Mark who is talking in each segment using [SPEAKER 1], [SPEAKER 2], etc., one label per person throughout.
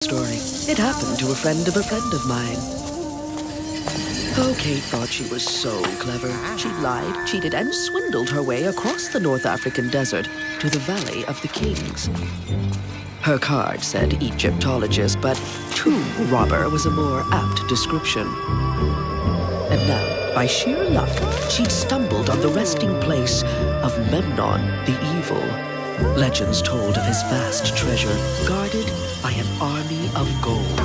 [SPEAKER 1] story. It happened to a friend of mine. Oh, Kate thought she was so clever. She lied, cheated, and swindled her way across the North African desert to the Valley of the Kings. Her card said Egyptologist, but tomb robber was a more apt description. And now, by sheer luck, she'd stumbled on the resting place of Memnon the Evil. Legends told of his vast treasure, guarded by an army of gold.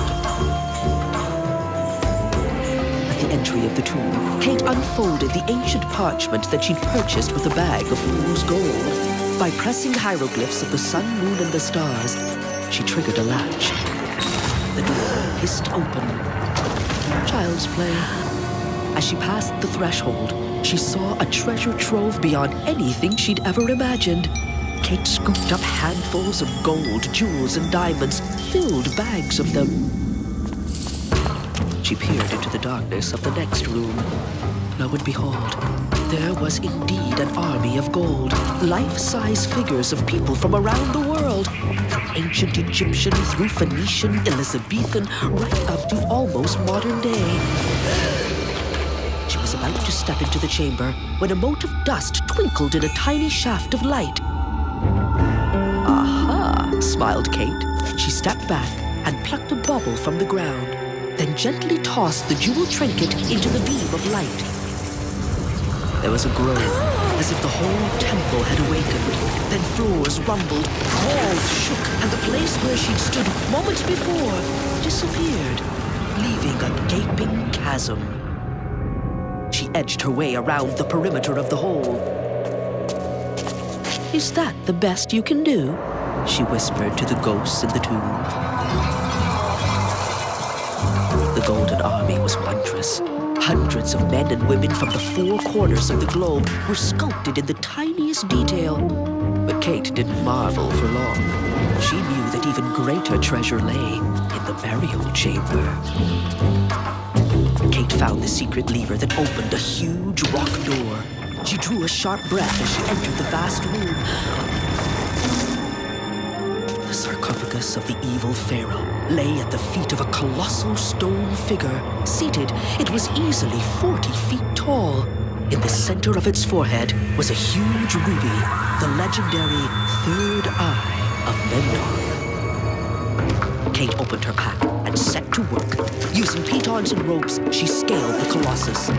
[SPEAKER 1] At the entry of the tomb, Kate unfolded the ancient parchment that she'd purchased with a bag of fool's gold. By pressing hieroglyphs of the sun, moon, and the stars, she triggered a latch. The door hissed open. Child's play. As she passed the threshold, she saw a treasure trove beyond anything she'd ever imagined. Kate scooped up handfuls of gold, jewels, and diamonds, filled bags of them. She peered into the darkness of the next room. Lo and behold, there was indeed an army of gold, life-size figures of people from around the world, from ancient Egyptian through Phoenician, Elizabethan, right up to almost modern day. She was about to step into the chamber when a mote of dust twinkled in a tiny shaft of light. Aha, smiled Kate. She stepped back and plucked a bauble from the ground, then gently tossed the jewel trinket into the beam of light. There was a groan, as if the whole temple had awakened. Then floors rumbled, walls shook, and the place where she'd stood moments before disappeared, leaving a gaping chasm. She edged her way around the perimeter of the hole. "Is that the best you can do?" she whispered to the ghosts in the tomb. The Golden Army was wondrous. Hundreds of men and women from the four corners of the globe were sculpted in the tiniest detail. But Kate didn't marvel for long. She knew that even greater treasure lay in the burial chamber. Kate found the secret lever that opened a huge rock door. She drew a sharp breath as she entered the vast room. The sarcophagus of the evil pharaoh lay at the feet of a colossal stone figure. Seated, it was easily 40 feet tall. In the center of its forehead was a huge ruby, the legendary third eye of Memnon. Kate opened her pack and set to work. Using pitons and ropes, she scaled the colossus.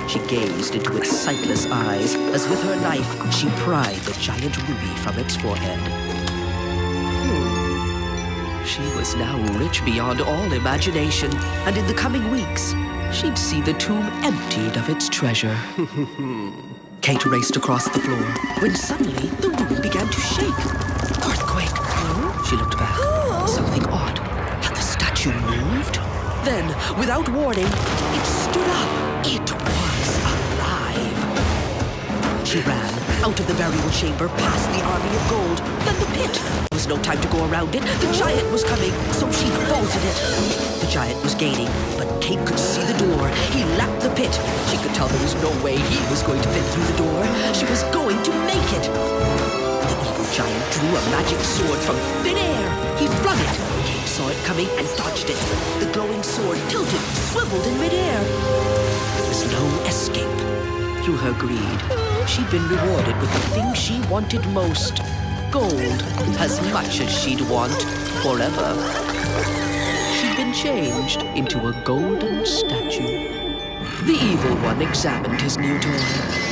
[SPEAKER 1] She gazed into its sightless eyes as with her knife she pried the giant ruby from its forehead. She was now rich beyond all imagination, and in the coming weeks, she'd see the tomb emptied of its treasure. Kate raced across the floor, when suddenly the room began to shake. Earthquake! She looked back. Something odd. Had the statue moved? Then, without warning, it stood up. It was alive. She ran out of the burial chamber, past the army of gold, then the pit. There was no time to go around it. The giant was coming, so she vaulted it. The giant was gaining, but Kate could see the door. He lapped the pit. She could tell there was no way he was going to fit through the door. She was going to make it. The evil giant drew a magic sword from thin air. He flung it. Kate saw it coming and dodged it. The glowing sword tilted, swiveled in midair. There was no escape. Through her greed, she'd been rewarded with the thing she wanted most. Gold, as much as she'd want forever. She'd been changed into a golden statue. The evil one examined his new toy.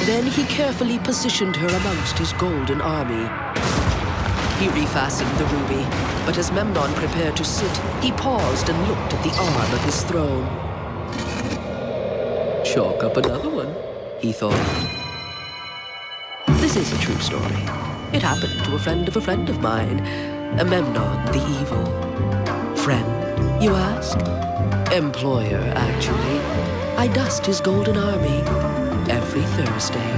[SPEAKER 1] Then he carefully positioned her amongst his golden army. He refastened the ruby, but as Memnon prepared to sit, he paused and looked at the arm of his throne. "Chalk up another one," he thought. This is a true story. It happened to a friend of mine, Memnon the Evil. Friend, you ask? Employer, actually. I dust his golden army every Thursday.